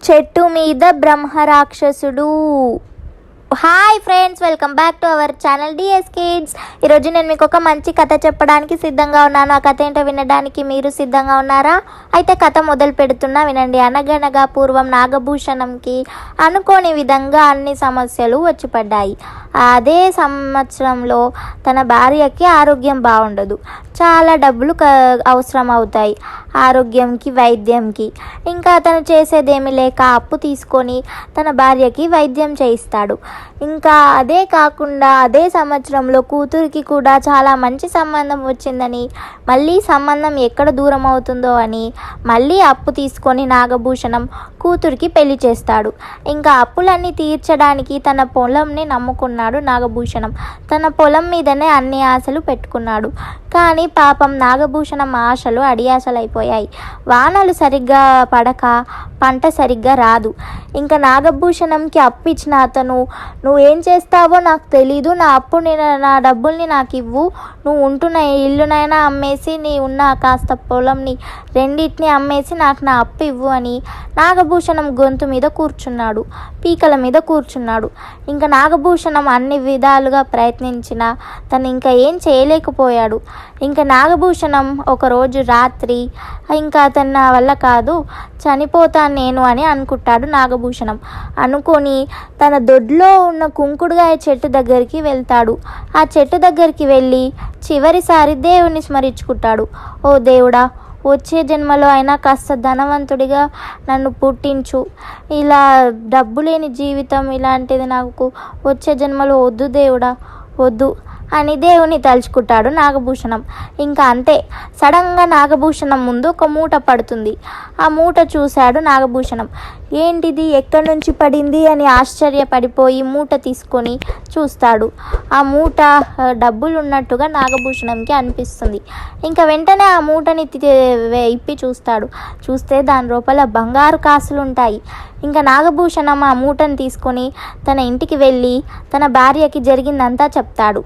చెట్టు మీద బ్రహ్మరాక్షసుడు. Hi friends, welcome back to our channel DS kids. ఈరోజు నేను మీకు ఒక మంచి కథ చెప్పడానికి సిద్ధంగా ఉన్నాను. ఆ కథ ఏంటో వినడానికి మీరు సిద్ధంగా ఉన్నారా? అయితే కథ మొదలు పెడుతున్నా, వినండి. అనగనగా పూర్వం నాగభూషణంకి అనుకోని విధంగా అన్ని సమస్యలు వచ్చి పడ్డాయి. అదే సంవత్సరంలో తన భార్యకి ఆరోగ్యం బాగుండదు. చాలా డబ్బులు అవసరం అవుతాయి ఆరోగ్యంకి, వైద్యంకి. ఇంకా అతను చేసేదేమీ లేక అప్పు తీసుకొని తన భార్యకి వైద్యం చేయిస్తాడు. ఇంకా అదే కాకుండా అదే సంవత్సరంలో కూతురికి కూడా చాలా మంచి సంబంధం వచ్చిందని, మళ్ళీ సంబంధం ఎక్కడ దూరం అవుతుందో అని మళ్ళీ అప్పు తీసుకొని నాగభూషణం కూతురికి పెళ్లి చేస్తాడు. ఇంకా అప్పులన్నీ తీర్చడానికి తన పొలంని నమ్ముకున్నాడు నాగభూషణం. తన పొలం మీదనే అన్ని ఆశలు పెట్టుకున్నాడు. కానీ పాపం నాగభూషణం ఆశలు అడియాసలైపోయాయి. వానలు సరిగ్గా పడక పంట సరిగ్గా రాదు. ఇంకా నాగభూషణంకి అప్పు ఇచ్చిన అతను, నువ్వేం చేస్తావో నాకు తెలీదు, నా డబ్బుల్ని నాకు ఇవ్వు, నువ్వు ఉంటున్న ఇల్లునైనా అమ్మేసి నీ ఉన్న కాస్త పొలంని రెండింటిని అమ్మేసి నాకు నా అప్పు ఇవ్వు అని నాగభూషణం గొంతు మీద కూర్చున్నాడు, పీకల మీద కూర్చున్నాడు. ఇంకా నాగభూషణం అన్ని విధాలుగా ప్రయత్నించినా తను ఇంకా ఏం చేయలేకపోయాడు. ఇంకా నాగభూషణం ఒకరోజు రాత్రి, ఇంకా అతను నా వల్ల కాదు, చనిపోతాను నేను అని అనుకుంటాడు నాగభూషణం. అనుకొని తన దొడ్లో ఉన్న కుంకుడుగాయ చెట్టు దగ్గరికి వెళ్తాడు. ఆ చెట్టు దగ్గరికి వెళ్ళి చివరిసారి దేవుణ్ణి స్మరించుకుంటాడు. ఓ దేవుడా, వచ్చే జన్మలో అయినా కాస్త ధనవంతుడిగా నన్ను పుట్టించు. ఇలా డబ్బు లేని జీవితం ఇలాంటిది నాకు వచ్చే జన్మలో వద్దు దేవుడా, వద్దు అని దేవుని తలుచుకుంటాడు నాగభూషణం. ఇంకా అంతే, సడన్గా నాగభూషణం ముందు ఒక మూట పడుతుంది. ఆ మూట చూశాడు నాగభూషణం. ఏంటిది, ఎక్కడి నుంచి పడింది అని ఆశ్చర్యపడిపోయి మూట తీసుకొని చూస్తాడు. ఆ మూట డబ్బులు ఉన్నట్టుగా నాగభూషణంకి అనిపిస్తుంది. ఇంకా వెంటనే ఆ మూటని ఇప్పి చూస్తే దాని లోపల బంగారు కాసులు ఉంటాయి. ఇంకా నాగభూషణం ఆ మూటను తీసుకొని తన ఇంటికి వెళ్ళి తన భార్యకి జరిగిందంతా చెప్తాడు.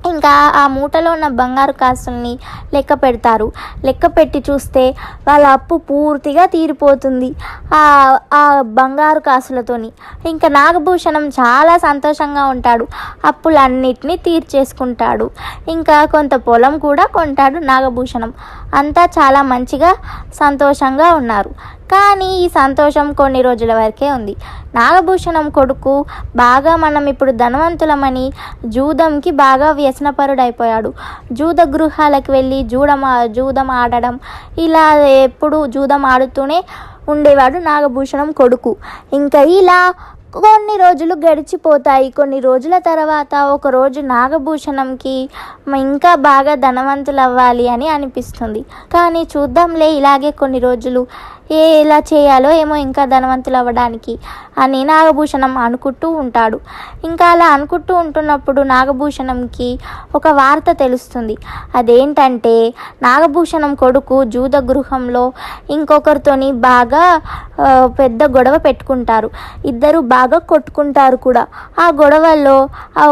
ఇంకా ఆ మూటలో ఉన్న బంగారు కాసుల్ని లెక్క పెడతారు. లెక్క పెట్టి చూస్తే వాళ్ళ అప్పు పూర్తిగా తీరిపోతుంది ఆ బంగారు కాసులతోని. ఇంకా నాగభూషణం చాలా సంతోషంగా ఉంటాడు. అప్పులన్నిటినీ తీర్చేసుకుంటాడు. ఇంకా కొంత పొలం కూడా కొంటాడు నాగభూషణం. అంతా చాలా మంచిగా సంతోషంగా ఉన్నారు. కానీ ఈ సంతోషం కొన్ని రోజుల వరకే ఉంది. నాగభూషణం కొడుకు బాగా మనం ఇప్పుడు ధనవంతులమని జూదంకి బాగా వ్యసనపరుడైపోయాడు. జూద గృహాలకు వెళ్ళి జూదం ఆడడం, ఇలా ఎప్పుడు జూదం ఆడుతూనే ఉండేవాడు నాగభూషణం కొడుకు. ఇంకా ఇలా కొన్ని రోజులు గడిచిపోతాయి. కొన్ని రోజుల తర్వాత ఒకరోజు నాగభూషణంకి ఇంకా బాగా ధనవంతులు అవ్వాలి అని అనిపిస్తుంది. కానీ చూద్దాంలే, ఇలాగే కొన్ని రోజులు ఎలా చేయాలో ఏమో ఇంకా ధనవంతులు అవ్వడానికి అని నాగభూషణం అనుకుంటూ ఉంటాడు. ఇంకా అలా అనుకుంటూ ఉంటున్నప్పుడు నాగభూషణంకి ఒక వార్త తెలుస్తుంది. అదేంటంటే నాగభూషణం కొడుకు జూద గృహంలో ఇంకొకరితోని బాగా పెద్ద గొడవ పెట్టుకుంటారు. ఇద్దరు బాగా కొట్టుకుంటారు కూడా. ఆ గొడవల్లో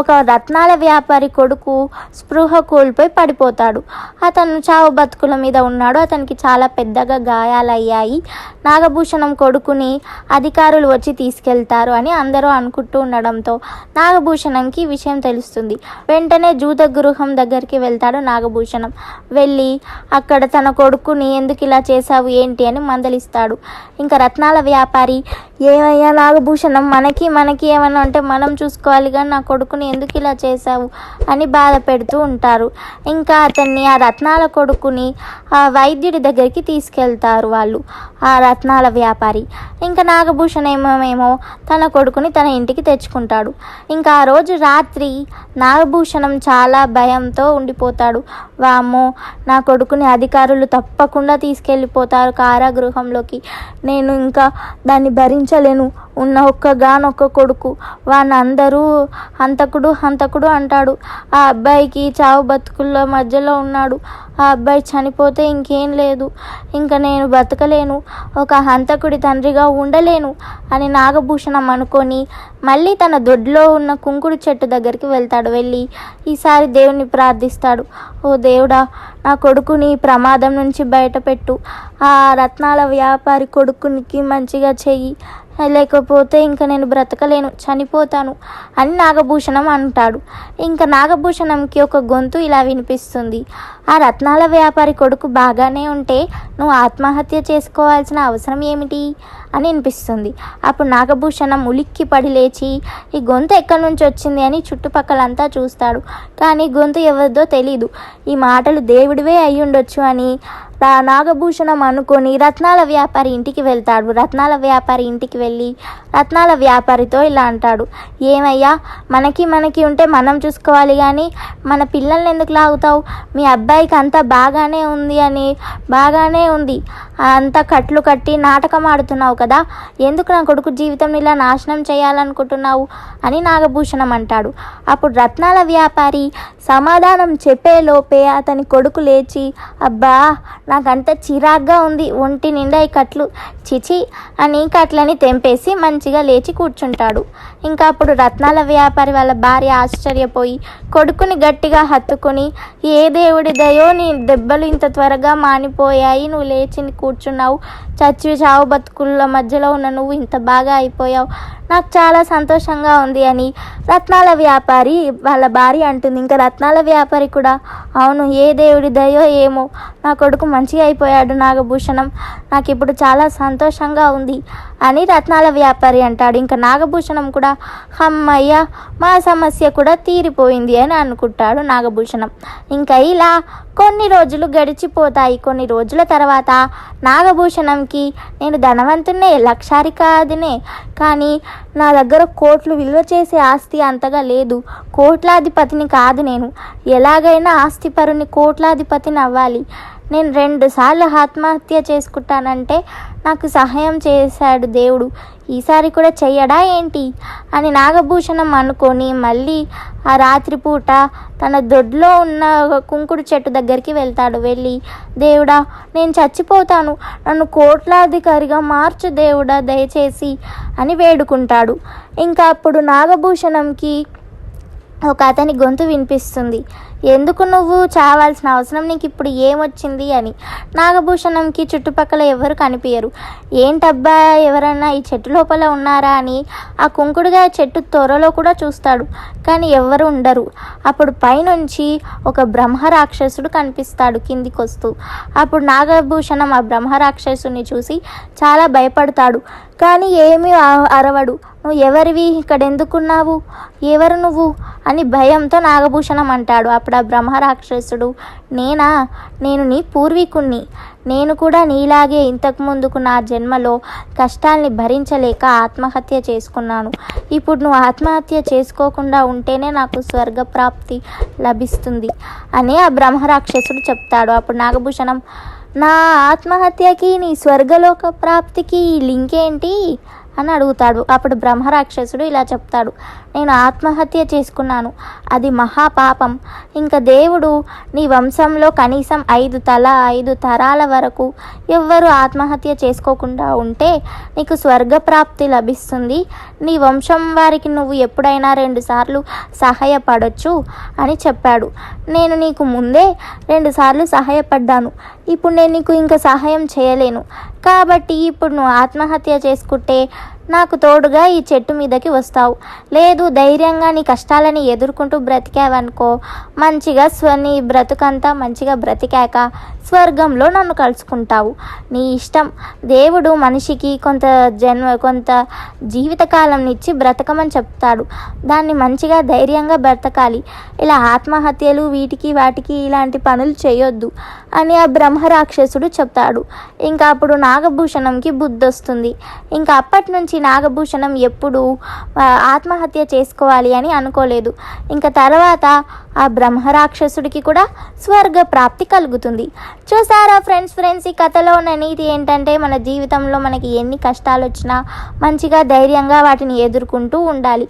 ఒక రత్నాల వ్యాపారి కొడుకు స్పృహ కోల్పోయి పడిపోతాడు. అతను చావు బతుకుల మీద ఉన్నాడు. అతనికి చాలా పెద్దగా గాయాలయ్యాయి. నాగభూషణం కొడుకుని అధికారులు వచ్చి తీసుకెళ్తారు అని అందరూ అనుకుంటూ ఉండడంతో నాగభూషణంకి ఈ విషయం తెలుస్తుంది. వెంటనే జూద గృహం దగ్గరికి వెళ్తాడు నాగభూషణం. వెళ్ళి అక్కడ తన కొడుకుని ఎందుకు ఇలా చేశావు ఏంటి అని మందలిస్తాడు. ఇంకా రత్నాల వ్యాపారి, ఏమయ్యా నాగభూషణం, మనకి ఏమన్నా అంటే మనం చూసుకోవాలి, కానీ నా కొడుకుని ఎందుకు ఇలా చేశావు అని బాధ పెడుతూ ఉంటారు. ఇంకా అతన్ని, ఆ రత్నాల కొడుకుని ఆ వైద్యుడి దగ్గరికి తీసుకెళ్తారు వాళ్ళు, ఆ రత్నాల వ్యాపారి. ఇంకా నాగభూషణమేమో తన కొడుకుని తన ఇంటికి తెచ్చుకుంటాడు. ఇంకా ఆ రోజు రాత్రి నాగభూషణం చాలా భయంతో ఉండిపోతాడు. వామ్మో, నా కొడుకుని అధికారులు తప్పకుండా తీసుకెళ్ళిపోతారు కారాగృహంలోకి, నేను ఇంకా దాన్ని భరించలేను, ఉన్న ఒక్కగానొక్క కొడుకు, వాడిని అందరూ హంతకుడు అంటాడు. ఆ అబ్బాయికి చావు బతుకుల్లో మధ్యలో ఉన్నాడు. ఆ అబ్బాయి చనిపోతే ఇంకేం లేదు, ఇంకా నేను బతకలేను, ఒక హంతకుడి తండ్రిగా ఉండలేను అని నాగభూషణం అనుకొని మళ్ళీ తన దొడ్లో ఉన్న కుంకుడు చెట్టు దగ్గరికి వెళ్తాడు. వెళ్ళి ఈసారి దేవుణ్ణి ప్రార్థిస్తాడు. ఓ దేవుడా, నా కొడుకుని ప్రమాదం నుంచి బయటపెట్టు, ఆ రత్నాల వ్యాపారి కొడుకునికి మంచిగా చెయ్యి, లేకపోతే ఇంకా నేను బ్రతకలేను, చనిపోతాను అని నాగభూషణం అంటాడు. ఇంకా నాగభూషణంకి ఒక గొంతు ఇలా వినిపిస్తుంది, ఆ రత్నాల వ్యాపారి కొడుకు బాగానే ఉంటే నువ్వు ఆత్మహత్య చేసుకోవాల్సిన అవసరం ఏమిటి అని వినిపిస్తుంది. అప్పుడు నాగభూషణం ఉలిక్కి పడి లేచి ఈ గొంతు ఎక్కడి నుంచి వచ్చింది అని చుట్టుపక్కలంతా చూస్తాడు. కానీ గొంతు ఎవరిదో తెలీదు. ఈ మాటలు దేవుడివే అయ్యుండొచ్చు అని నాగభూషణం అనుకొని రత్నాల వ్యాపారి ఇంటికి వెళ్తాడు. రత్నాల వ్యాపారి ఇంటికి వెళ్ళి రత్నాల వ్యాపారితో ఇలా అంటాడు, ఏమయ్యా, మనకి ఉంటే మనం చూసుకోవాలి కానీ మన పిల్లల్ని ఎందుకు లాగుతావు? మీ అబ్బాయికి అంతా బాగానే ఉంది, అంతా కట్లు కట్టి నాటకం ఆడుతున్నావు కదా, ఎందుకు నా కొడుకు జీవితం ఇలా నాశనం చేయాలనుకుంటున్నావు అని నాగభూషణం అంటాడు. అప్పుడు రత్నాల వ్యాపారి సమాధానం చెప్పేలోపే అతని కొడుకు లేచి, అబ్బా నాకంత చిరాగ్గా ఉంది, ఒంటి నిండా ఈ కట్లు, చిచి అని కట్లని తెంపేసి మంచిగా లేచి కూర్చుంటాడు. ఇంకా అప్పుడు రత్నాల వ్యాపారి వాళ్ళ భార్య ఆశ్చర్యపోయి కొడుకుని గట్టిగా హత్తుకొని, ఏ దేవుడి దయో నీ దెబ్బలు ఇంత త్వరగా మానిపోయాయి, నువ్వు లేచి కూర్చున్నావు, చచ్చి చావు బతుకుల మధ్యలో ఉన్న నువ్వు ఇంత బాగా అయిపోయావు, నాకు చాలా సంతోషంగా ఉంది అని రత్నాల వ్యాపారి వాళ్ళ భార్య అంటుంది. ఇంకా రత్నాల వ్యాపారి కూడా, అవును, ఏ దేవుడి దయో ఏమో నా కొడుకు మంచిగా అయిపోయాడు నాగభూషణం, నాకు ఇప్పుడు చాలా సంతోషంగా ఉంది అని రత్నాల వ్యాపారి అంటాడు. ఇంకా నాగభూషణం కూడా, అమ్మయ్య, మా సమస్య కూడా తీరిపోయింది అని అనుకుంటాడు నాగభూషణం. ఇంకా ఇలా కొన్ని రోజులు గడిచిపోతాయి. కొన్ని రోజుల తర్వాత నాగభూషణంకి, నేను ధనవంతున్నే, లక్షాధికారినే, కానీ నా దగ్గర కోట్లు విలువ చేసే ఆస్తి అంతగా లేదు, కోట్లాధిపతిని కాదు, నేను ఎలాగైనా ఆస్తిపరుని కోట్లాధిపతిని అవ్వాలి, నేను 2 సార్లు ఆత్మహత్య చేసుకుంటానంటే నాకు సహాయం చేశాడు దేవుడు, ఈసారి కూడా చెయ్యడా ఏంటి అని నాగభూషణం అనుకొని మళ్ళీ ఆ రాత్రిపూట తన దొడ్లో ఉన్న కుంకుడు చెట్టు దగ్గరికి వెళ్తాడు. వెళ్ళి, దేవుడా నేను చచ్చిపోతాను, నన్ను కోట్లాధికారిగా మార్చు దేవుడా దయచేసి అని వేడుకుంటాడు. ఇంకా అప్పుడు నాగభూషణంకి ఒక అతని గొంతు వినిపిస్తుంది, ఎందుకు నువ్వు చావాల్సిన అవసరం నీకు ఇప్పుడు ఏమొచ్చింది అని. నాగభూషణంకి చుట్టుపక్కల ఎవరు కనిపించరు. ఏంటబ్బా, ఎవరన్నా ఈ చెట్టు లోపల ఉన్నారా అని ఆ కుంకుడుగా చెట్టు త్వరలో కూడా చూస్తాడు, కానీ ఎవరు ఉండరు. అప్పుడు పైనుంచి ఒక బ్రహ్మరాక్షసుడు కనిపిస్తాడు కిందికి వస్తూ. అప్పుడు నాగభూషణం ఆ బ్రహ్మరాక్షసుని చూసి చాలా భయపడతాడు, కానీ ఏమీ అరవడు. నువ్వు ఎవరివి, ఇక్కడ ఎందుకున్నావు, ఎవరు నువ్వు అని భయంతో నాగభూషణం అంటాడు. అప్పుడు ఆ బ్రహ్మరాక్షసుడు, నేను నీ పూర్వీకుణ్ణి, నేను కూడా నీలాగే ఇంతకుముందుకు నా జన్మలో కష్టాల్ని భరించలేక ఆత్మహత్య చేసుకున్నాను, ఇప్పుడు నువ్వు ఆత్మహత్య చేసుకోకుండా ఉంటేనే నాకు స్వర్గప్రాప్తి లభిస్తుంది అని ఆ బ్రహ్మరాక్షసుడు చెప్తాడు. అప్పుడు నాగభూషణం, నా ఆత్మహత్యకి నీ స్వర్గలోక ప్రాప్తికి లింక్ ఏంటి అని అడుగుతాడు. అప్పుడు బ్రహ్మరాక్షసుడు ఇలా చెప్తాడు, నేను ఆత్మహత్య చేసుకున్నాను, అది మహాపాపం, ఇంకా దేవుడు నీ వంశంలో కనీసం 5 తరాల వరకు ఎవ్వరూ ఆత్మహత్య చేసుకోకుండా ఉంటే నీకు స్వర్గప్రాప్తి లభిస్తుంది, నీ వంశం వారికి నువ్వు ఎప్పుడైనా 2 సార్లు సహాయపడవచ్చు అని చెప్పాడు. నేను నీకు ముందే 2 సార్లు సహాయపడ్డాను, ఇప్పుడు నేను నీకు ఇంకా సహాయం చేయలేను, కాబట్టి ఇప్పుడు నువ్వు ఆత్మహత్య చేసుకుంటే నాకు తోడుగా ఈ చెట్టు మీదకి వస్తావు, లేదు ధైర్యంగా నీ కష్టాలని ఎదుర్కొంటూ బ్రతికావనుకో, మంచిగా నీ బ్రతుకంతా మంచిగా బ్రతికాక స్వర్గంలో నన్ను కలుసుకుంటావు, నీ ఇష్టం. దేవుడు మనిషికి కొంత జీవితకాలం ఇచ్చి బ్రతకమని చెప్తాడు, దాన్ని మంచిగా ధైర్యంగా బ్రతకాలి, ఇలా ఆత్మహత్యలు వాటికి ఇలాంటి పనులు చేయొద్దు అని ఆ బ్రహ్మరాక్షసుడు చెప్తాడు. ఇంకా అప్పుడు నాగభూషణంకి బుద్ధి వస్తుంది. ఇంకా అప్పటి నుంచి నాగభూషణం ఎప్పుడు ఆత్మహత్య చేసుకోవాలి అని అనుకోలేదు. ఇంకా తర్వాత ఆ బ్రహ్మరాక్షసుడికి కూడా స్వర్గ ప్రాప్తి కలుగుతుంది. చూసారా ఫ్రెండ్స్, ఈ కథలో ఉన్న నీతి ఏంటంటే మన జీవితంలో మనకి ఎన్ని కష్టాలు వచ్చినా మంచిగా ధైర్యంగా వాటిని ఎదుర్కొంటూ ఉండాలి.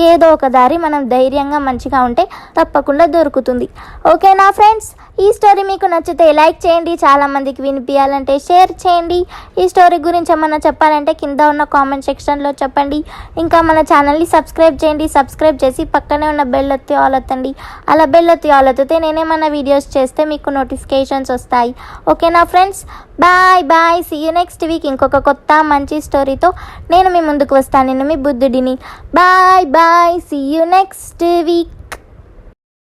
ఏదో ఒక దారి మనం ధైర్యంగా మంచిగా ఉంటే తప్పకుండా దొరుకుతుంది. ఓకేనా ఫ్రెండ్స్, ఈ స్టోరీ మీకు నచ్చితే లైక్ చేయండి, చాలామందికి వినిపించాలంటే షేర్ చేయండి. ఈ స్టోరీ గురించి ఏమన్నా చెప్పాలంటే కింద ఉన్న కామెంట్ సెక్షన్లో చెప్పండి. ఇంకా మన ఛానల్ని సబ్స్క్రైబ్ చేయండి, సబ్స్క్రైబ్ చేసి పక్కనే ఉన్న బెల్ ఒత్తి ఆల్ ఒత్తండి. అలా బెల్ ఒత్తితే నేనేమన్నా వీడియోస్ చేస్తే మీకు నోటిఫికేషన్స్ వస్తాయి. ఓకేనా friends, bye bye, see you next week. ఇంకొక కొత్త మంచి స్టోరీతో నేను మీ ముందుకు వస్తాను. నేను మీ బుద్ధుడిని. Bye bye, see you next week.